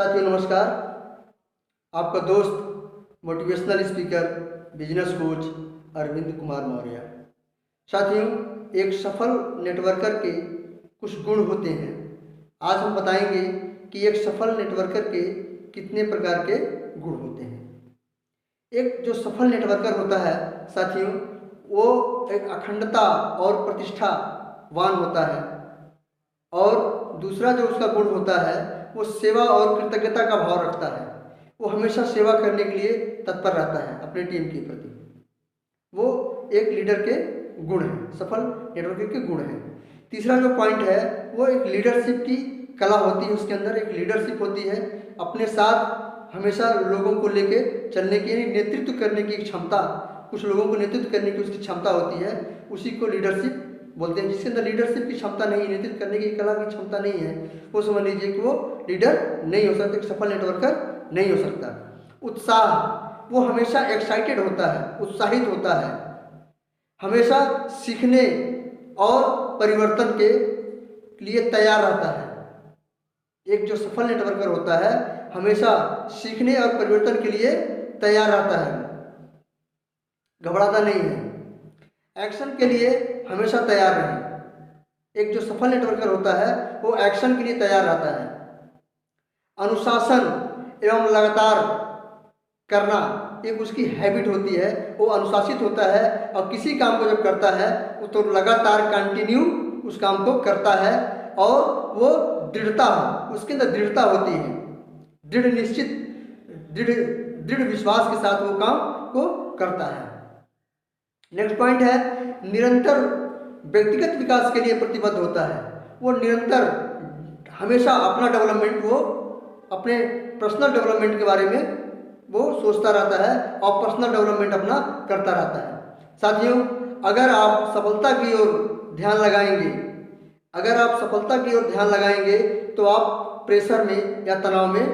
साथियों नमस्कार। आपका दोस्त motivational speaker business coach Arvind Kumar Maurya. साथियों, एक सफल नेटवर्कर के कुछ गुण होते हैं। आज हम बताएंगे कि एक सफल नेटवर्कर के कितने प्रकार के गुण होते हैं। एक जो सफल नेटवर्कर होता है साथियों, वो एक अखंडता और प्रतिष्ठावान होता है। और दूसरा जो उसका गुण होता है वो सेवा और कृतज्ञता का भाव रखता है। वो हमेशा सेवा करने के लिए तत्पर रहता है अपनी टीम के प्रति। वो एक लीडर के गुण हैं, सफल नेटवर्कर के गुण हैं। तीसरा जो पॉइंट है वो एक लीडरशिप की कला होती है। उसके अंदर एक लीडरशिप होती है, अपने साथ हमेशा लोगों को लेके चलने की, नेतृत्व करने की क्षमता, कुछ लोगों को नेतृत्व करने की उसकी क्षमता होती है। उसी को लीडरशिप बोलते हैं। जिसके अंदर लीडरशिप की क्षमता नहीं, नेतृत्व करने की कला की क्षमता नहीं है, वो समझ लीजिए कि वो लीडर नहीं हो सकता, एक सफल नेटवर्कर नहीं हो सकता। उत्साह, वो हमेशा एक्साइटेड होता है, उत्साहित होता है, हमेशा सीखने और परिवर्तन के लिए तैयार रहता है। एक जो सफल नेटवर्कर होता है हमेशा सीखने और परिवर्तन के लिए तैयार रहता है, घबराता नहीं है, एक्शन के लिए हमेशा तैयार रहे। एक जो सफल नेटवर्कर होता है वो एक्शन के लिए तैयार रहता है। अनुशासन एवं लगातार करना एक उसकी हैबिट होती है। वो अनुशासित होता है और किसी काम को जब करता है वो तो लगातार कंटिन्यू उस काम को करता है। और वो दृढ़ता, उसके अंदर दृढ़ता होती है, दृढ़ निश्चित, दृढ़ विश्वास के साथ वो काम को करता है। नेक्स्ट पॉइंट है निरंतर व्यक्तिगत विकास के लिए प्रतिबद्ध होता है। वो निरंतर हमेशा अपना डेवलपमेंट, वो अपने पर्सनल डेवलपमेंट के बारे में वो सोचता रहता है और पर्सनल डेवलपमेंट अपना करता रहता है। साथियों, अगर आप सफलता की ओर ध्यान लगाएंगे, अगर आप सफलता की ओर ध्यान लगाएंगे तो आप प्रेशर में या तनाव में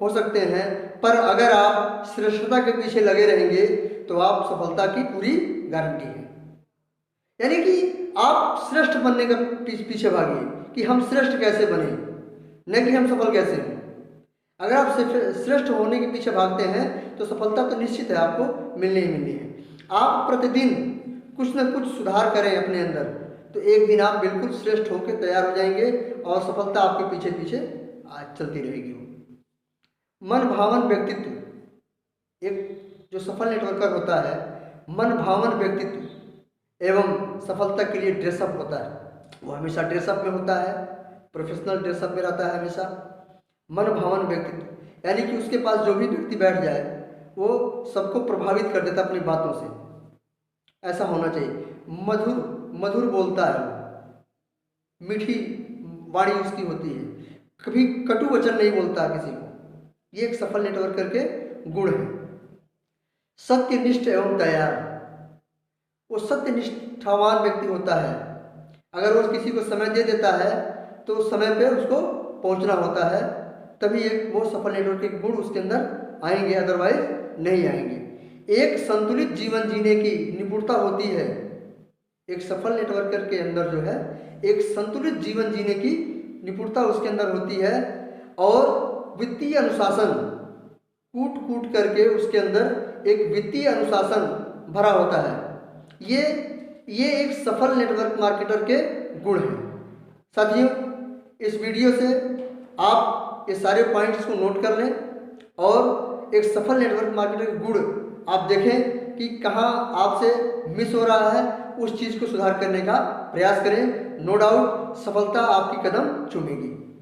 हो सकते हैं, पर अगर आप श्रेष्ठता के पीछे लगे रहेंगे तो आप सफलता की पूरी गारंटी है। यानी कि आप श्रेष्ठ बनने का पीछे भागिए कि हम श्रेष्ठ कैसे बने, न कि हम सफल कैसे हों। अगर आप श्रेष्ठ होने के पीछे भागते हैं तो सफलता तो निश्चित है, आपको मिलनी ही मिलनी है। आप प्रतिदिन कुछ न कुछ सुधार करें अपने अंदर, तो एक दिन आप बिल्कुल श्रेष्ठ होकर तैयार हो जाएंगे और सफलता आपके पीछे पीछे चलती रहेगी। मन भावन व्यक्तित्व, एक जो सफल नेटवर्कर होता है मन भावन व्यक्तित्व एवं सफलता के लिए ड्रेसअप होता है। वो हमेशा ड्रेसअप में होता है, प्रोफेशनल ड्रेसअप में रहता है हमेशा। मन भावन व्यक्तित्व यानी कि उसके पास जो भी व्यक्ति बैठ जाए वो सबको प्रभावित कर देता अपनी बातों से। ऐसा होना चाहिए। मधुर बोलता है, मीठी वाणी उसकी होती है, कभी कटु वचन नहीं बोलता किसी को। ये एक सफल नेटवर्कर के गुण है। सत्यनिष्ठ एवं तैयार, वो सत्यनिष्ठावान व्यक्ति होता है। अगर वो किसी को समय दे देता है तो समय पे उसको पहुंचना होता है, तभी एक वो सफल नेटवर्कर के गुण उसके अंदर आएंगे, अदरवाइज नहीं आएंगे। एक संतुलित जीवन जीने की निपुणता होती है। एक सफल नेटवर्कर के अंदर जो है एक संतुलित जीवन जीने की निपुणता उसके अंदर होती है। और वित्तीय अनुशासन, कूट करके उसके अंदर एक वित्तीय अनुशासन भरा होता है। ये एक सफल नेटवर्क मार्केटर के गुण हैं। साथियों, इस वीडियो से आप ये सारे पॉइंट्स को नोट कर लें और एक सफल नेटवर्क मार्केटर के गुण आप देखें कि कहाँ आपसे मिस हो रहा है, उस चीज़ को सुधार करने का प्रयास करें। नो डाउट सफलता आपकी कदम चूमेगी।